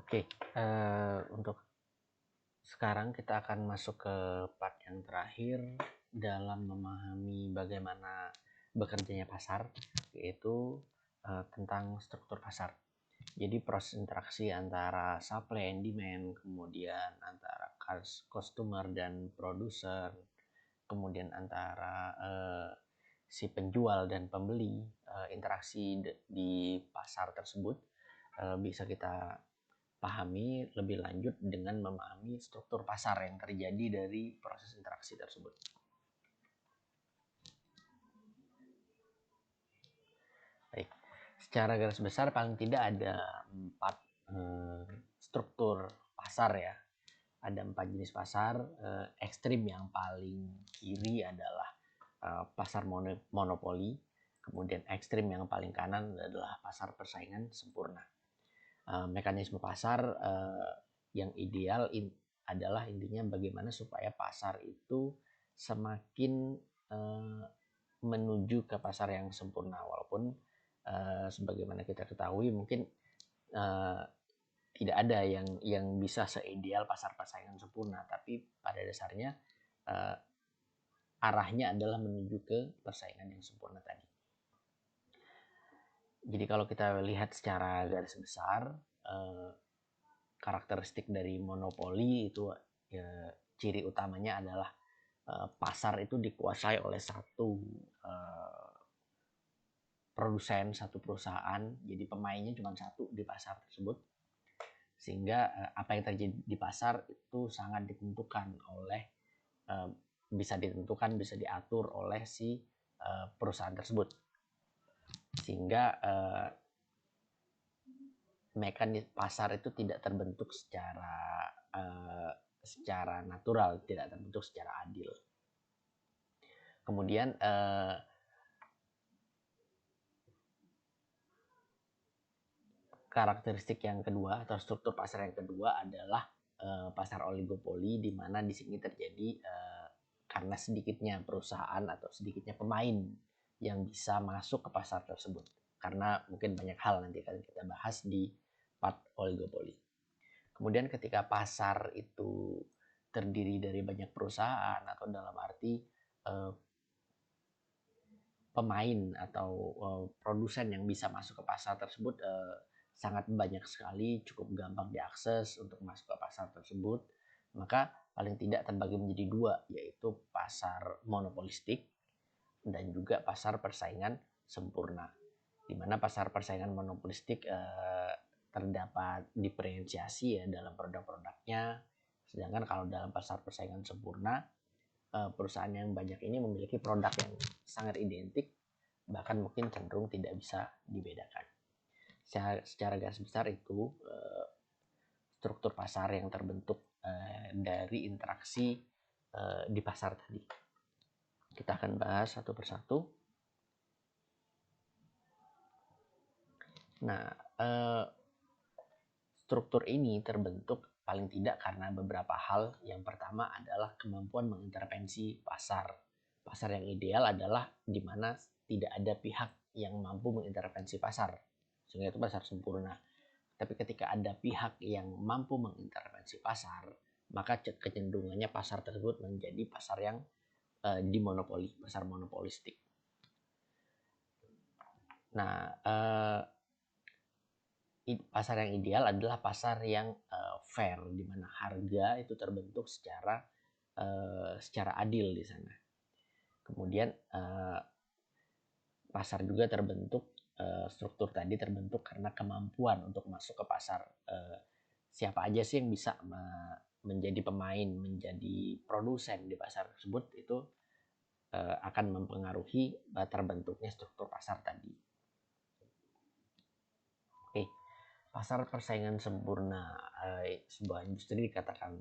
Oke, untuk sekarang kita akan masuk ke part yang terakhir dalam memahami bagaimana bekerjanya pasar, yaitu tentang struktur pasar. Jadi proses interaksi antara supply and demand, kemudian antara customer dan produser, kemudian antara si penjual dan pembeli, interaksi di pasar tersebut bisa kita pahami lebih lanjut dengan memahami struktur pasar yang terjadi dari proses interaksi tersebut. Baik, secara garis besar paling tidak ada 4 struktur pasar ya. Ada 4 jenis pasar. Ekstrim yang paling kiri adalah pasar monopoli. Kemudian ekstrim yang paling kanan adalah pasar persaingan sempurna. Mekanisme pasar yang ideal adalah intinya bagaimana supaya pasar itu semakin menuju ke pasar yang sempurna, walaupun sebagaimana kita ketahui mungkin tidak ada yang bisa seideal pasar persaingan sempurna, tapi pada dasarnya arahnya adalah menuju ke persaingan yang sempurna tadi. Jadi kalau kita lihat secara garis besar, karakteristik dari monopoli itu ciri utamanya adalah pasar itu dikuasai oleh satu produsen, satu perusahaan. Jadi pemainnya cuma satu di pasar tersebut, sehingga apa yang terjadi di pasar itu sangat ditentukan oleh bisa diatur oleh si perusahaan tersebut, sehingga mekanisme pasar itu tidak terbentuk secara natural, tidak terbentuk secara adil. Kemudian karakteristik yang kedua atau struktur pasar yang kedua adalah pasar oligopoli, di mana di sini terjadi karena sedikitnya perusahaan atau sedikitnya pemain yang bisa masuk ke pasar tersebut. Karena mungkin banyak hal nanti akan kita bahas di part oligopoli. Kemudian ketika pasar itu terdiri dari banyak perusahaan atau dalam arti pemain atau produsen yang bisa masuk ke pasar tersebut sangat banyak sekali, cukup gampang diakses untuk masuk ke pasar tersebut, maka paling tidak terbagi menjadi dua, yaitu pasar monopolistik dan juga pasar persaingan sempurna. Di mana pasar persaingan monopolistik terdapat diferensiasi ya dalam produk-produknya, sedangkan kalau dalam pasar persaingan sempurna, perusahaan yang banyak ini memiliki produk yang sangat identik, bahkan mungkin cenderung tidak bisa dibedakan. Secara garis besar itu struktur pasar yang terbentuk dari interaksi di pasar tadi. Kita akan bahas satu persatu. Nah, struktur ini terbentuk paling tidak karena beberapa hal. Yang pertama adalah kemampuan mengintervensi pasar. Pasar yang ideal adalah di mana tidak ada pihak yang mampu mengintervensi pasar, sehingga itu pasar sempurna. Tapi ketika ada pihak yang mampu mengintervensi pasar, maka kecenderungannya pasar tersebut menjadi pasar yang dimonopoli, pasar monopolistik. Nah, pasar yang ideal adalah pasar yang fair, di mana harga itu terbentuk secara adil di sana. Kemudian pasar juga terbentuk, struktur tadi terbentuk karena kemampuan untuk masuk ke pasar. Siapa aja sih yang bisa menjadi pemain, menjadi produsen di pasar tersebut, itu akan mempengaruhi terbentuknya struktur pasar tadi. Oke, pasar persaingan sempurna. Sebuah industri dikatakan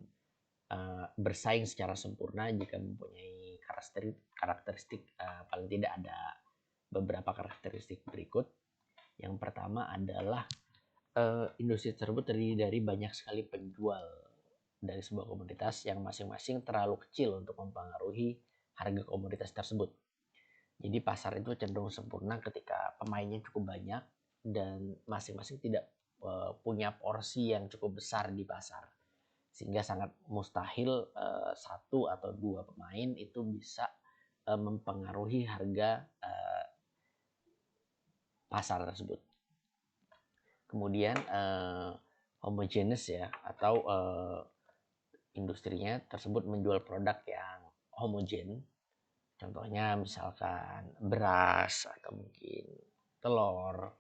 bersaing secara sempurna jika mempunyai karakteristik paling tidak ada beberapa karakteristik berikut. Yang pertama adalah industri tersebut terdiri dari banyak sekali penjual dari sebuah komoditas yang masing-masing terlalu kecil untuk mempengaruhi harga komoditas tersebut. Jadi pasar itu cenderung sempurna ketika pemainnya cukup banyak dan masing-masing tidak punya porsi yang cukup besar di pasar, sehingga sangat mustahil satu atau dua pemain itu bisa mempengaruhi harga pasar tersebut. Kemudian homogeneous ya, atau industrinya tersebut menjual produk yang homogen. Contohnya misalkan beras atau mungkin telur.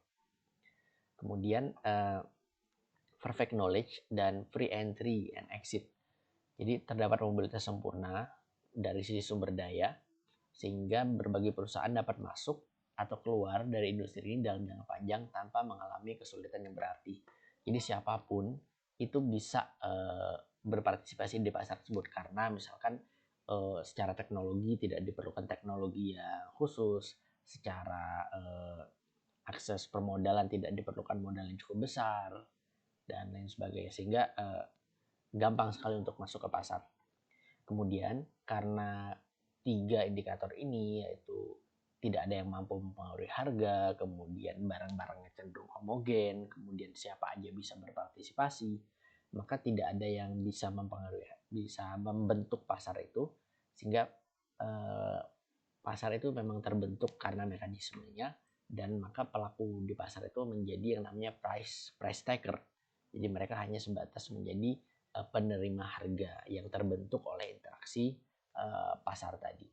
Kemudian perfect knowledge dan free entry and exit. Jadi terdapat mobilitas sempurna dari sisi sumber daya, sehingga berbagai perusahaan dapat masuk atau keluar dari industri ini dalam jangka panjang tanpa mengalami kesulitan yang berarti. Jadi siapapun itu bisa berpartisipasi di pasar tersebut, karena misalkan secara teknologi tidak diperlukan teknologi yang khusus, secara akses permodalan tidak diperlukan modal yang cukup besar, dan lain sebagainya, sehingga gampang sekali untuk masuk ke pasar. Kemudian karena 3 indikator ini, yaitu tidak ada yang mampu mempengaruhi harga, kemudian barang-barangnya cenderung homogen, kemudian siapa aja bisa berpartisipasi, maka tidak ada yang bisa mempengaruhi, bisa membentuk pasar itu, sehingga pasar itu memang terbentuk karena mekanismenya, dan maka pelaku di pasar itu menjadi yang namanya price taker. Jadi mereka hanya sebatas menjadi penerima harga yang terbentuk oleh interaksi pasar tadi.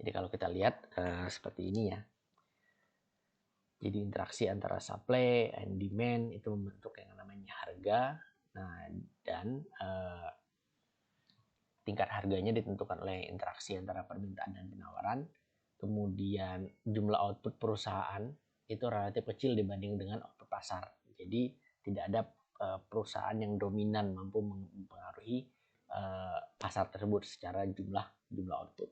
Jadi kalau kita lihat seperti ini ya. Jadi interaksi antara supply and demand itu membentuk yang namanya harga. Nah, dan tingkat harganya ditentukan oleh interaksi antara permintaan dan penawaran. Kemudian jumlah output perusahaan itu relatif kecil dibanding dengan output pasar. Jadi tidak ada perusahaan yang dominan mampu mempengaruhi pasar tersebut secara jumlah output.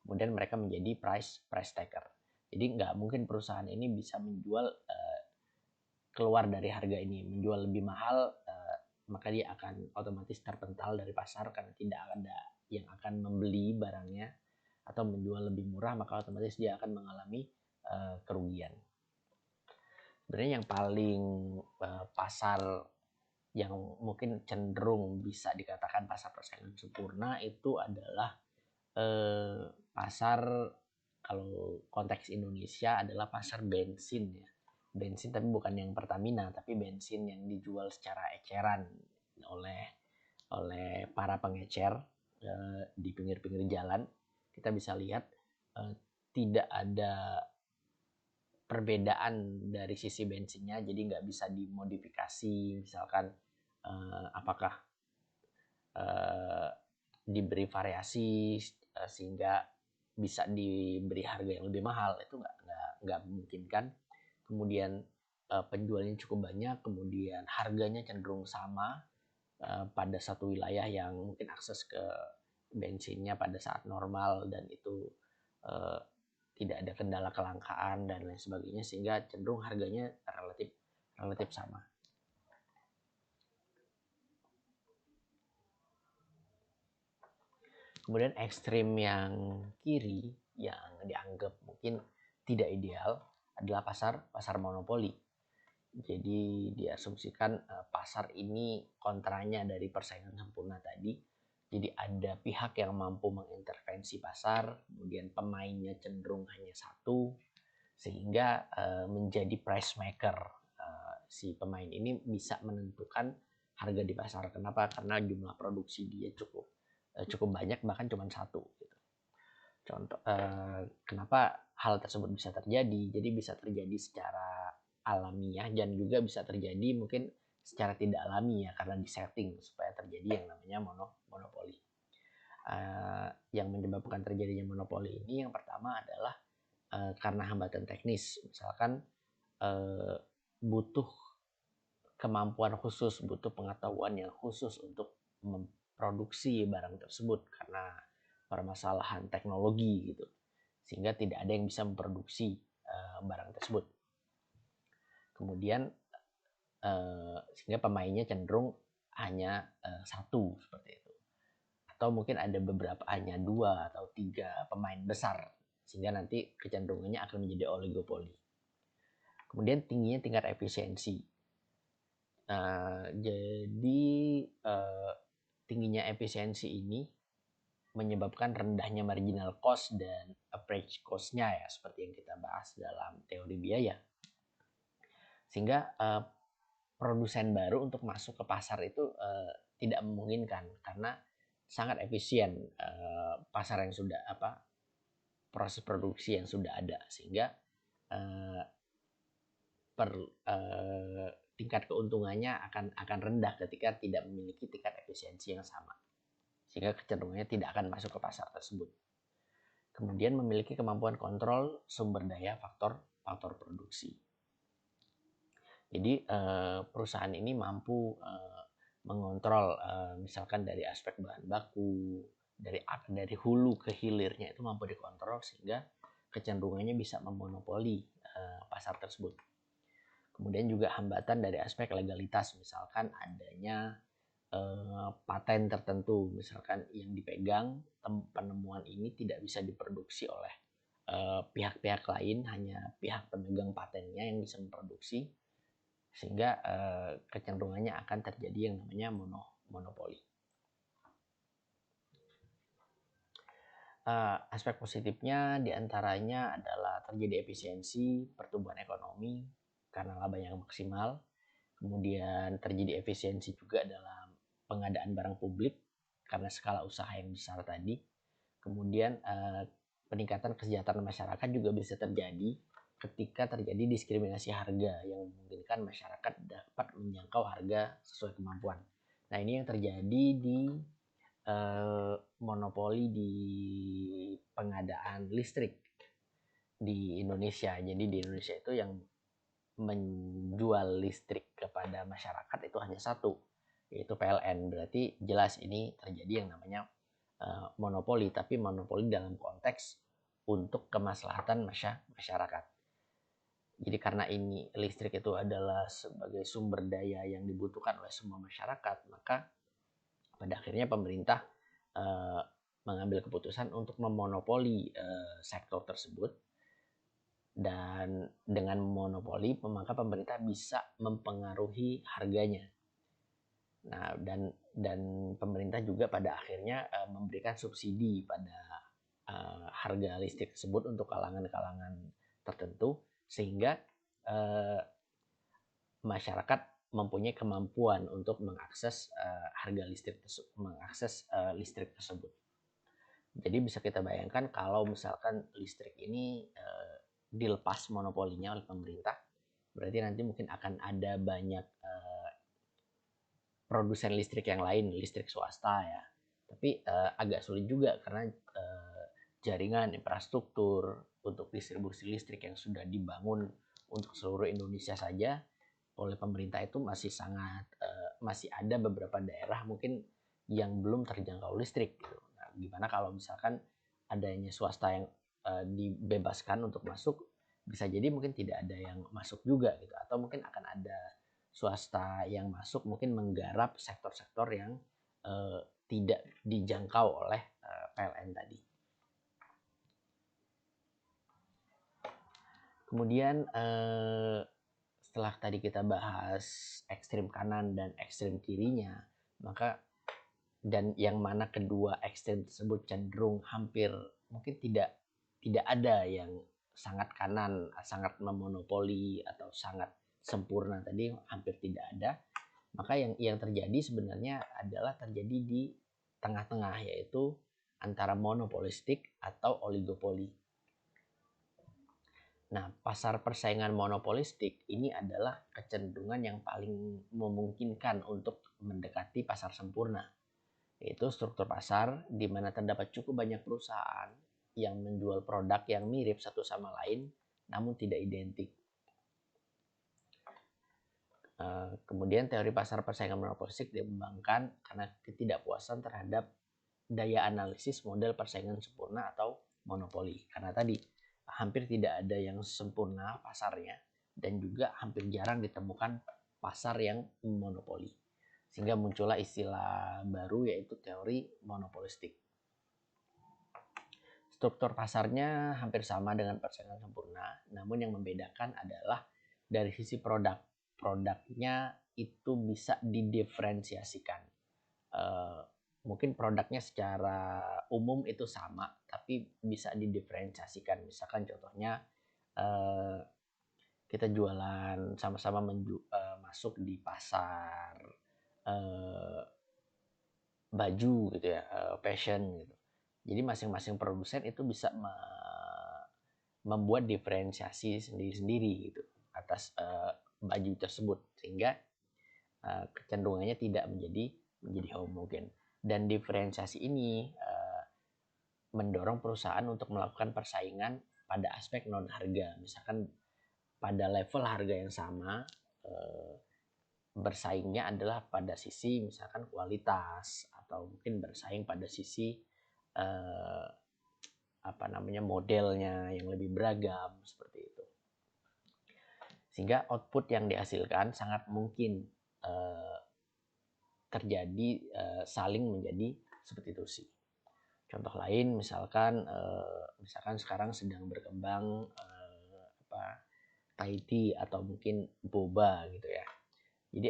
Kemudian mereka menjadi price taker. Jadi nggak mungkin perusahaan ini bisa menjual keluar dari harga ini, menjual lebih mahal, maka dia akan otomatis terpental dari pasar karena tidak ada yang akan membeli barangnya, atau menjual lebih murah maka otomatis dia akan mengalami kerugian. Sebenarnya yang paling pasar yang mungkin cenderung bisa dikatakan pasar persaingan sempurna itu adalah pasar, kalau konteks Indonesia adalah pasar bensin ya. Bensin, tapi bukan yang Pertamina, tapi bensin yang dijual secara eceran oleh para pengecer di pinggir-pinggir jalan. Kita bisa lihat tidak ada perbedaan dari sisi bensinnya, jadi nggak bisa dimodifikasi, misalkan apakah diberi variasi sehingga bisa diberi harga yang lebih mahal, itu nggak memungkinkan. Kemudian penjualnya cukup banyak, kemudian harganya cenderung sama pada satu wilayah yang mungkin akses ke bensinnya pada saat normal, dan itu tidak ada kendala kelangkaan dan lain sebagainya, sehingga cenderung harganya relatif sama. Kemudian ekstrim yang kiri yang dianggap mungkin tidak ideal adalah pasar monopoli. Jadi diasumsikan pasar ini kontranya dari persaingan sempurna tadi. Jadi ada pihak yang mampu mengintervensi pasar, kemudian pemainnya cenderung hanya satu, sehingga menjadi price maker. Si pemain ini bisa menentukan harga di pasar. Kenapa? Karena jumlah produksi dia cukup banyak, bahkan cuma satu. Gitu. Contoh, kenapa hal tersebut bisa terjadi? Jadi bisa terjadi secara alamiah, dan juga bisa terjadi mungkin secara tidak alami ya, karena disetting supaya terjadi yang namanya monopoli. Yang menyebabkan terjadinya monopoli ini yang pertama adalah karena hambatan teknis, misalkan butuh kemampuan khusus, butuh pengetahuan yang khusus untuk memproduksi barang tersebut karena permasalahan teknologi gitu, sehingga tidak ada yang bisa memproduksi barang tersebut. Kemudian sehingga pemainnya cenderung hanya satu seperti itu, atau mungkin ada beberapa, hanya 2 atau 3 pemain besar, sehingga nanti kecenderungannya akan menjadi oligopoli. Kemudian tingginya tingkat efisiensi. Jadi tingginya efisiensi ini menyebabkan rendahnya marginal cost dan average cost-nya ya, seperti yang kita bahas dalam teori biaya. Sehingga produsen baru untuk masuk ke pasar itu tidak memungkinkan karena sangat efisien pasar yang sudah proses produksi yang sudah ada, sehingga tingkat keuntungannya akan rendah ketika tidak memiliki tingkat efisiensi yang sama, sehingga kecenderungannya tidak akan masuk ke pasar tersebut. Kemudian memiliki kemampuan kontrol sumber daya faktor produksi. Jadi perusahaan ini mampu mengontrol misalkan dari aspek bahan baku, dari hulu ke hilirnya itu mampu dikontrol, sehingga kecenderungannya bisa memonopoli pasar tersebut. Kemudian juga hambatan dari aspek legalitas, misalkan adanya paten tertentu, misalkan yang dipegang penemuan ini tidak bisa diproduksi oleh pihak-pihak lain, hanya pihak pemegang patennya yang bisa memproduksi, sehingga kecenderungannya akan terjadi yang namanya monopoli. Aspek positifnya diantaranya adalah terjadi efisiensi, pertumbuhan ekonomi karena laba yang maksimal, kemudian terjadi efisiensi juga dalam pengadaan barang publik karena skala usaha yang besar tadi, kemudian peningkatan kesejahteraan masyarakat juga bisa terjadi ketika terjadi diskriminasi harga yang memungkinkan masyarakat dapat menjangkau harga sesuai kemampuan. Nah, ini yang terjadi di monopoli di pengadaan listrik di Indonesia. Jadi di Indonesia itu yang menjual listrik kepada masyarakat itu hanya satu, yaitu PLN. Berarti jelas ini terjadi yang namanya monopoli, tapi monopoli dalam konteks untuk kemaslahatan masyarakat. Jadi karena ini listrik itu adalah sebagai sumber daya yang dibutuhkan oleh semua masyarakat, maka pada akhirnya pemerintah mengambil keputusan untuk memonopoli sektor tersebut, dan dengan monopoli maka pemerintah bisa mempengaruhi harganya. Nah, dan pemerintah juga pada akhirnya memberikan subsidi pada harga listrik tersebut untuk kalangan-kalangan tertentu, sehingga masyarakat mempunyai kemampuan untuk mengakses harga listrik listrik tersebut. Jadi bisa kita bayangkan kalau misalkan listrik ini dilepas monopolinya oleh pemerintah, berarti nanti mungkin akan ada banyak produsen listrik yang lain, listrik swasta ya. Tapi agak sulit juga karena jaringan infrastruktur untuk distribusi listrik yang sudah dibangun untuk seluruh Indonesia saja oleh pemerintah itu masih ada beberapa daerah mungkin yang belum terjangkau listrik gitu. Nah, gimana kalau misalkan adanya swasta yang dibebaskan untuk masuk, bisa jadi mungkin tidak ada yang masuk juga gitu, atau mungkin akan ada swasta yang masuk mungkin menggarap sektor-sektor yang tidak dijangkau oleh PLN tadi. Kemudian setelah tadi kita bahas ekstrem kanan dan ekstrem kirinya, maka dan yang mana kedua ekstrem tersebut cenderung hampir mungkin tidak ada yang sangat kanan, sangat memonopoli atau sangat sempurna, tadi hampir tidak ada. Maka yang terjadi sebenarnya adalah terjadi di tengah-tengah, yaitu antara monopolistik atau oligopoli. Nah, pasar persaingan monopolistik ini adalah kecenderungan yang paling memungkinkan untuk mendekati pasar sempurna, yaitu struktur pasar di mana terdapat cukup banyak perusahaan yang menjual produk yang mirip satu sama lain namun tidak identik. Kemudian teori pasar persaingan monopolistik dikembangkan karena ketidakpuasan terhadap daya analisis model persaingan sempurna atau monopoli. Karena tadi hampir tidak ada yang sempurna pasarnya, dan juga hampir jarang ditemukan pasar yang monopoli. Sehingga muncullah istilah baru yaitu teori monopolistik. Struktur pasarnya hampir sama dengan persaingan sempurna, namun yang membedakan adalah dari sisi produknya itu bisa didiferensiasikan. Mungkin produknya secara umum itu sama, tapi bisa didiferensiasikan. Misalkan contohnya kita jualan sama-sama masuk di pasar baju gitu ya, fashion gitu. Jadi masing-masing produsen itu bisa membuat diferensiasi sendiri-sendiri gitu atas baju tersebut, sehingga kecenderungannya tidak menjadi homogen. Dan diferensiasi ini mendorong perusahaan untuk melakukan persaingan pada aspek non harga. Misalkan pada level harga yang sama, bersaingnya adalah pada sisi misalkan kualitas, atau mungkin bersaing pada sisi modelnya yang lebih beragam seperti itu. Sehingga output yang dihasilkan sangat mungkin terjadi saling menjadi substitusi. Contoh lain misalkan sekarang sedang berkembang Thai tea atau mungkin boba gitu ya. Jadi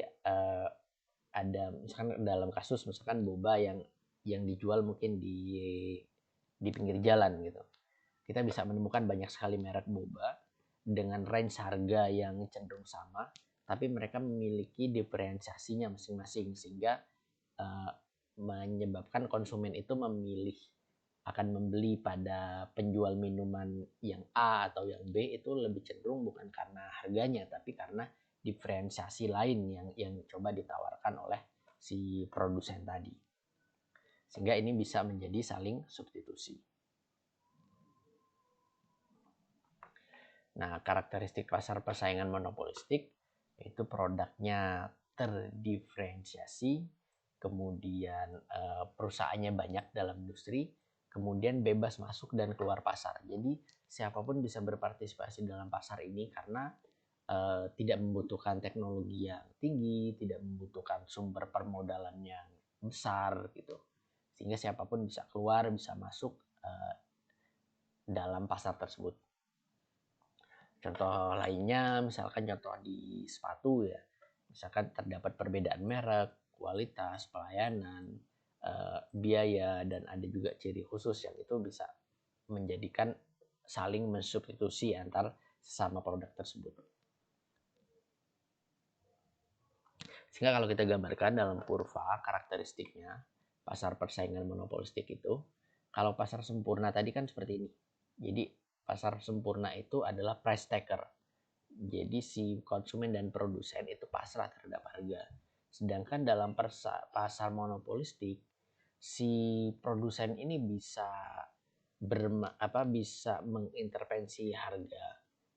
ada misalkan dalam kasus misalkan boba yang dijual mungkin di pinggir jalan gitu. Kita bisa menemukan banyak sekali merek boba dengan range harga yang cenderung sama, tapi mereka memiliki diferensiasinya masing-masing, sehingga menyebabkan konsumen itu akan membeli pada penjual minuman yang A atau yang B itu lebih cenderung bukan karena harganya, tapi karena diferensiasi lain yang coba ditawarkan oleh si produsen tadi. Sehingga ini bisa menjadi saling substitusi. Nah, karakteristik pasar persaingan monopolistik itu produknya terdiferensiasi, kemudian perusahaannya banyak dalam industri, kemudian bebas masuk dan keluar pasar. Jadi siapapun bisa berpartisipasi dalam pasar ini karena tidak membutuhkan teknologi yang tinggi, tidak membutuhkan sumber permodalan yang besar gitu. Sehingga siapapun bisa keluar, bisa masuk dalam pasar tersebut. Contoh lainnya misalkan contoh di sepatu ya. Misalkan terdapat perbedaan merek, kualitas, pelayanan, biaya, dan ada juga ciri khusus yang itu bisa menjadikan saling mensubstitusi antar sesama produk tersebut. Sehingga kalau kita gambarkan dalam kurva karakteristiknya pasar persaingan monopolistik itu, kalau pasar sempurna tadi kan seperti ini. Jadi pasar sempurna itu adalah price taker. Jadi si konsumen dan produsen itu pasrah terhadap harga. Sedangkan dalam pasar monopolistik, si produsen ini bisa mengintervensi harga.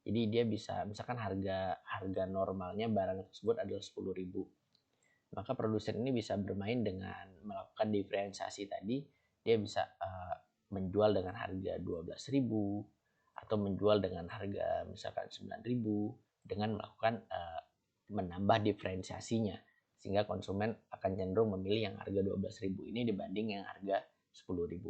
Jadi dia bisa misalkan harga normalnya barang tersebut adalah 10.000. Maka produsen ini bisa bermain dengan melakukan diferensiasi tadi. Dia bisa menjual dengan harga 12.000 atau menjual dengan harga misalkan 9.000 dengan melakukan menambah diferensiasinya, sehingga konsumen akan cenderung memilih yang harga 12.000 ini dibanding yang harga 10.000.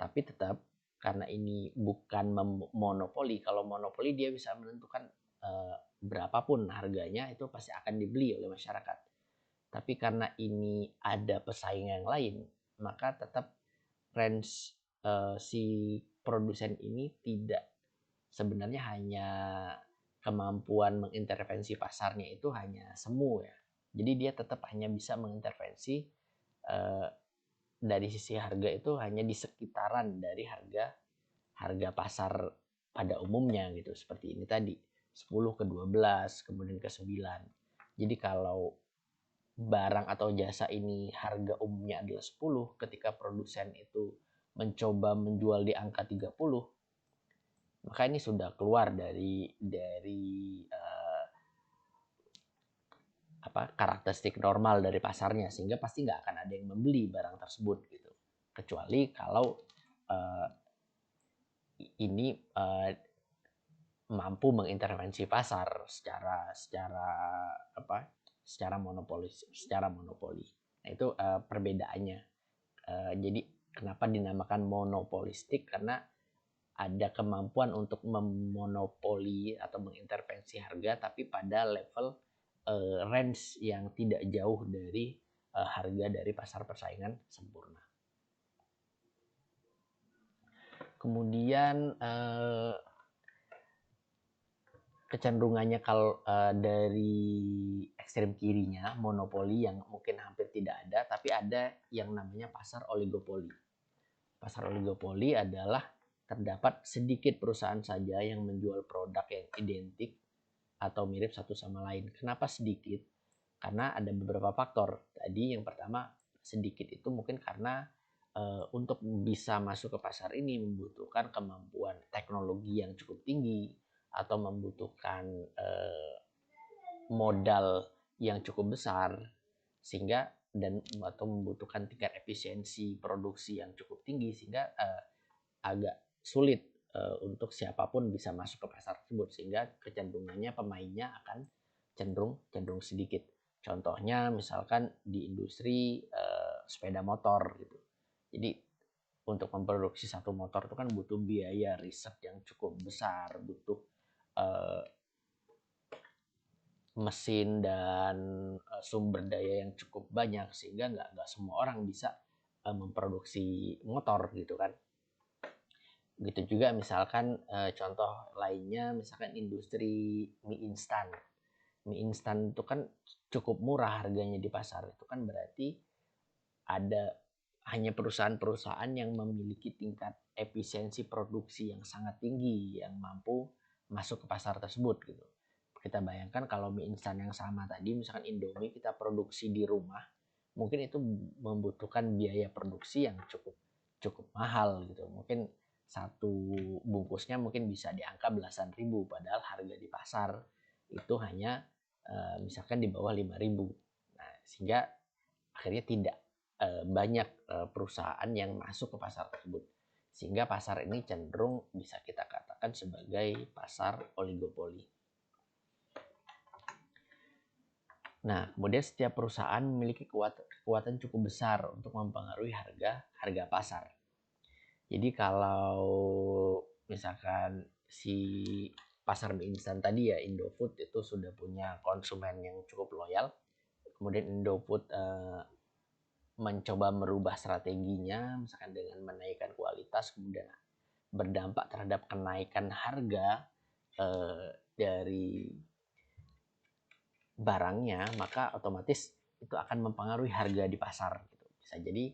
Tapi tetap karena ini bukan monopoli. Kalau monopoli dia bisa menentukan berapapun harganya itu pasti akan dibeli oleh masyarakat. Tapi karena ini ada pesaing yang lain, maka tetap range si produsen ini tidak sebenarnya hanya kemampuan mengintervensi pasarnya itu hanya semu ya. Jadi dia tetap hanya bisa mengintervensi dari sisi harga itu hanya di sekitaran dari harga pasar pada umumnya gitu. Seperti ini tadi, 10 ke 12, kemudian ke 9. Jadi kalau barang atau jasa ini harga umumnya adalah 10, ketika produsen itu mencoba menjual di angka 30, maka ini sudah keluar dari karakteristik normal dari pasarnya, sehingga pasti nggak akan ada yang membeli barang tersebut gitu. Kecuali kalau ini mampu mengintervensi pasar secara monopoli. Nah, itu perbedaannya. Jadi kenapa dinamakan monopolistik, karena ada kemampuan untuk memonopoli atau mengintervensi harga, tapi pada level range yang tidak jauh dari harga dari pasar persaingan sempurna. Kemudian kecenderungannya kalau dari ekstrem kirinya monopoli yang mungkin hampir tidak ada, tapi ada yang namanya pasar oligopoli. Pasar oligopoli adalah terdapat sedikit perusahaan saja yang menjual produk yang identik atau mirip satu sama lain. Kenapa sedikit? Karena ada beberapa faktor. Tadi yang pertama, sedikit itu mungkin karena untuk bisa masuk ke pasar ini membutuhkan kemampuan teknologi yang cukup tinggi atau membutuhkan modal yang cukup besar, sehingga atau membutuhkan tingkat efisiensi produksi yang cukup tinggi, sehingga agak sulit untuk siapapun bisa masuk ke pasar tersebut, sehingga kecenderungannya pemainnya akan cenderung sedikit. Contohnya misalkan di industri sepeda motor gitu. Jadi untuk memproduksi satu motor itu kan butuh biaya riset yang cukup besar, butuh mesin dan sumber daya yang cukup banyak, sehingga nggak semua orang bisa memproduksi motor gitu kan. Begitu juga misalkan contoh lainnya, misalkan industri mie instan. Mie instan itu kan cukup murah harganya di pasar. Itu kan berarti ada hanya perusahaan-perusahaan yang memiliki tingkat efisiensi produksi yang sangat tinggi yang mampu masuk ke pasar tersebut gitu. Kita bayangkan kalau mie instan yang sama tadi, misalkan Indomie kita produksi di rumah, mungkin itu membutuhkan biaya produksi yang cukup mahal gitu. Mungkin satu bungkusnya mungkin bisa di angka belasan ribu, padahal harga di pasar itu hanya misalkan di bawah 5.000. Nah, sehingga akhirnya tidak banyak perusahaan yang masuk ke pasar tersebut, sehingga pasar ini cenderung bisa kita katakan sebagai pasar oligopoli. Nah, kemudian setiap perusahaan memiliki kekuatan cukup besar untuk mempengaruhi harga pasar. Jadi kalau misalkan si pasar mie instan tadi ya, Indofood itu sudah punya konsumen yang cukup loyal, kemudian Indofood mencoba merubah strateginya, misalkan dengan menaikkan kualitas, kemudian berdampak terhadap kenaikan harga dari barangnya, maka otomatis itu akan mempengaruhi harga di pasar. Gitu. Bisa jadi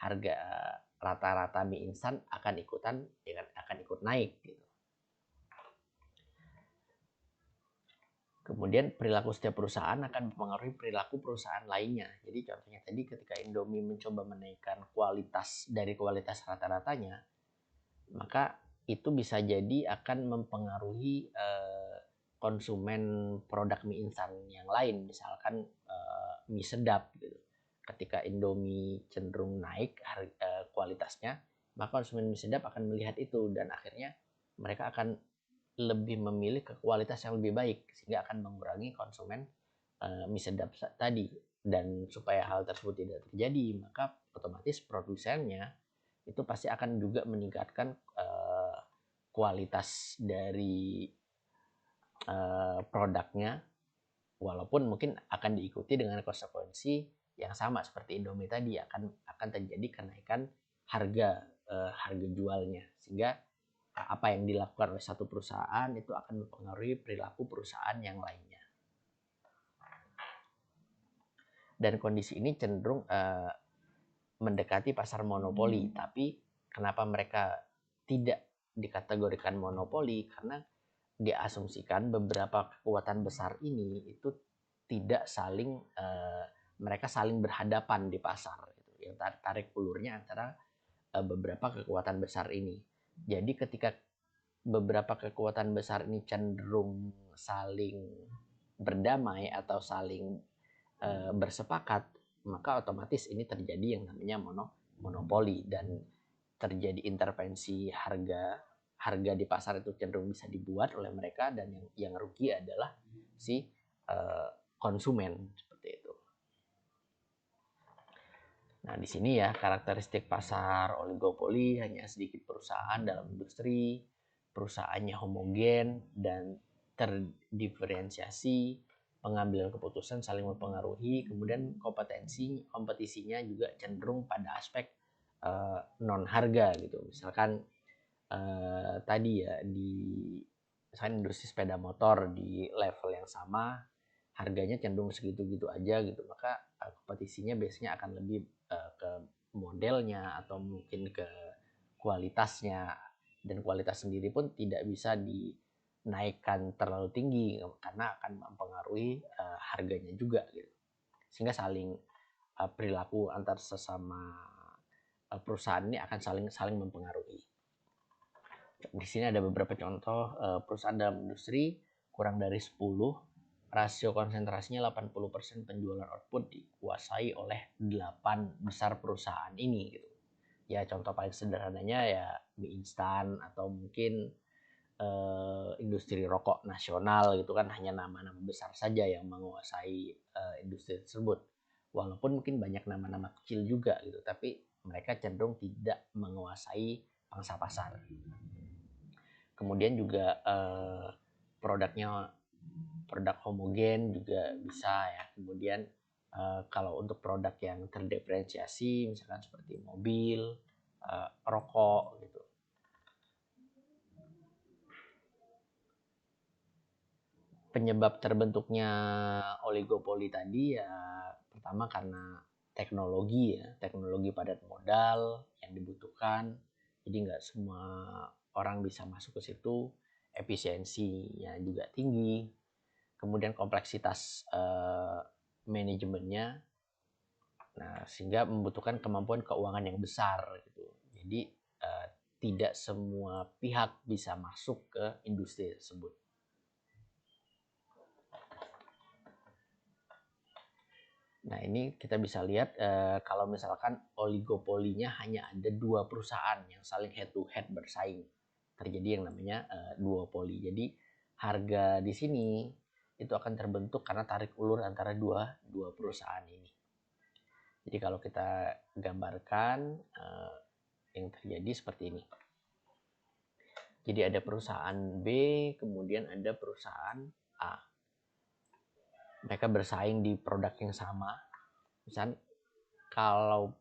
harga rata-rata mie instan akan ikut naik. Gitu. Kemudian perilaku setiap perusahaan akan mempengaruhi perilaku perusahaan lainnya. Jadi contohnya tadi ketika Indomie mencoba menaikkan kualitas dari kualitas rata-ratanya, maka itu bisa jadi akan mempengaruhi konsumen produk mie instan yang lain, misalkan mie sedap gitu. Ketika Indomie cenderung naik kualitasnya, maka konsumen mie sedap akan melihat itu dan akhirnya mereka akan lebih memilih ke kualitas yang lebih baik, sehingga akan mengurangi konsumen mie sedap tadi. Dan supaya hal tersebut tidak terjadi, maka otomatis produsennya itu pasti akan juga meningkatkan kualitas dari produknya, walaupun mungkin akan diikuti dengan konsekuensi yang sama seperti Indomie tadi, akan terjadi kenaikan harga jualnya, sehingga apa yang dilakukan oleh satu perusahaan itu akan mempengaruhi perilaku perusahaan yang lainnya. Dan kondisi ini cenderung mendekati pasar monopoli. Tapi kenapa mereka tidak dikategorikan monopoli? Karena diasumsikan beberapa kekuatan besar ini itu tidak mereka saling berhadapan di pasar. Yang tarik ulurnya antara beberapa kekuatan besar ini. Jadi ketika beberapa kekuatan besar ini cenderung saling berdamai atau saling bersepakat, maka otomatis ini terjadi yang namanya monopoli dan terjadi intervensi harga di pasar itu cenderung bisa dibuat oleh mereka, dan yang rugi adalah si konsumen seperti itu. Nah, di sini ya karakteristik pasar oligopoli, hanya sedikit perusahaan dalam industri perusahaannya homogen dan terdiferensiasi, pengambilan keputusan saling mempengaruhi, kemudian kompetisinya juga cenderung pada aspek non harga gitu. Misalkan tadi ya misalkan industri sepeda motor di level yang sama, harganya cenderung segitu-gitu aja gitu, maka kompetisinya biasanya akan lebih ke modelnya atau mungkin ke kualitasnya, dan kualitas sendiri pun tidak bisa dinaikkan terlalu tinggi karena akan mempengaruhi harganya juga gitu, sehingga saling perilaku antar sesama perusahaan ini akan saling mempengaruhi. Di sini ada beberapa contoh perusahaan dalam industri kurang dari 10, rasio konsentrasinya 80% penjualan output dikuasai oleh 8 besar perusahaan ini gitu. Ya contoh paling sederhananya ya mie instan atau mungkin industri rokok nasional gitu kan, hanya nama-nama besar saja yang menguasai industri tersebut. Walaupun mungkin banyak nama-nama kecil juga gitu, tapi mereka cenderung tidak menguasai pangsa pasar. Kemudian juga produk homogen juga bisa ya. Kemudian kalau untuk produk yang terdiferensiasi misalkan seperti mobil, rokok gitu. Penyebab terbentuknya oligopoli tadi ya pertama karena teknologi padat modal yang dibutuhkan. Jadi nggak semua orang bisa masuk ke situ, efisiensinya juga tinggi, kemudian kompleksitas manajemennya, nah sehingga membutuhkan kemampuan keuangan yang besar gitu. Jadi tidak semua pihak bisa masuk ke industri tersebut. Nah ini kita bisa lihat kalau misalkan oligopolinya hanya ada 2 perusahaan yang saling head to head bersaing, terjadi yang namanya duopoli. Jadi harga di sini itu akan terbentuk karena tarik ulur antara dua perusahaan ini. Jadi kalau kita gambarkan yang terjadi seperti ini. Jadi ada perusahaan B, kemudian ada perusahaan A. Mereka bersaing di produk yang sama. Misalnya kalau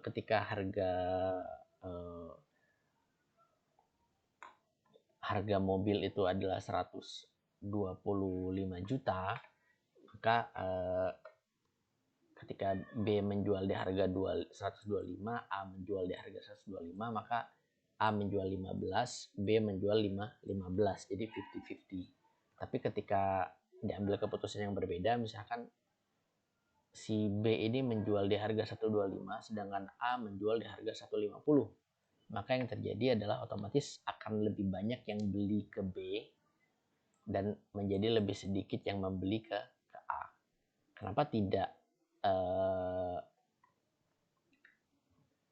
ketika harga mobil itu adalah 125 juta, maka ketika B menjual di harga 125, A menjual di harga 125, maka A menjual 15, B menjual 15, jadi 50-50. Tapi ketika diambil keputusan yang berbeda, misalkan si B ini menjual di harga 125, sedangkan A menjual di harga 150, maka yang terjadi adalah otomatis akan lebih banyak yang beli ke B dan menjadi lebih sedikit yang membeli ke A. Kenapa tidak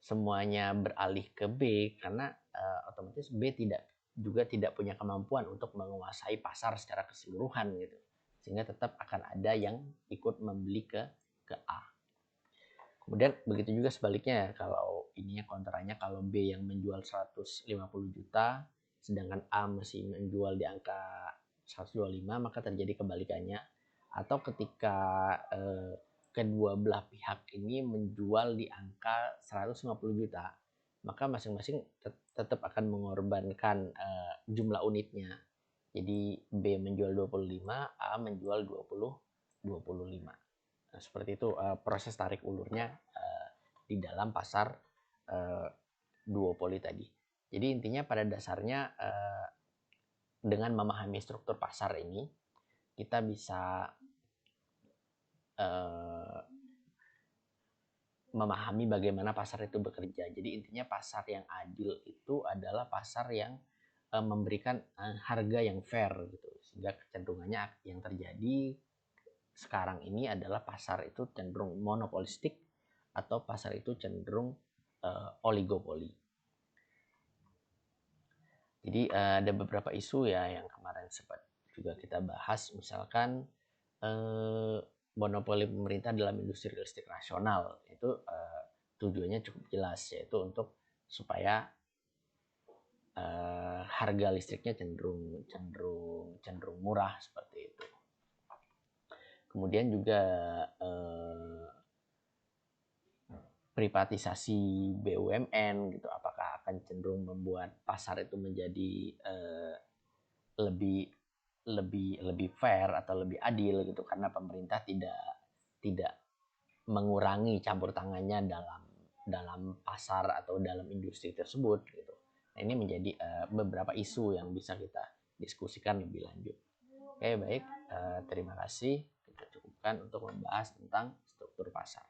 semuanya beralih ke B? Karena otomatis B juga tidak punya kemampuan untuk menguasai pasar secara keseluruhan gitu, sehingga tetap akan ada yang ikut membeli ke A. Kemudian begitu juga sebaliknya, kalau ininya kontranya, kalau B yang menjual 150 juta sedangkan A masih menjual di angka 125, maka terjadi kebalikannya. Atau ketika kedua belah pihak ini menjual di angka 150 juta, maka masing-masing tetap akan mengorbankan jumlah unitnya. Jadi B menjual 25, A menjual 25. Nah, seperti itu proses tarik ulurnya di dalam pasar duopoli tadi. Jadi intinya pada dasarnya dengan memahami struktur pasar ini, kita bisa memahami bagaimana pasar itu bekerja. Jadi intinya pasar yang adil itu adalah pasar yang memberikan harga yang fair gitu. Sehingga kecenderungannya yang terjadi sekarang ini adalah pasar itu cenderung monopolistik atau pasar itu cenderung oligopoli. Jadi ada beberapa isu ya yang kemarin sempat juga kita bahas, misalkan monopoli pemerintah dalam industri listrik nasional. Itu tujuannya cukup jelas, yaitu untuk supaya harga listriknya cenderung murah seperti itu. Kemudian juga privatisasi BUMN gitu, apakah akan cenderung membuat pasar itu menjadi lebih fair atau lebih adil gitu, karena pemerintah tidak mengurangi campur tangannya dalam pasar atau dalam industri tersebut gitu. Nah, ini menjadi beberapa isu yang bisa kita diskusikan lebih lanjut. Oke, baik, terima kasih. Kita cukupkan untuk membahas tentang struktur pasar.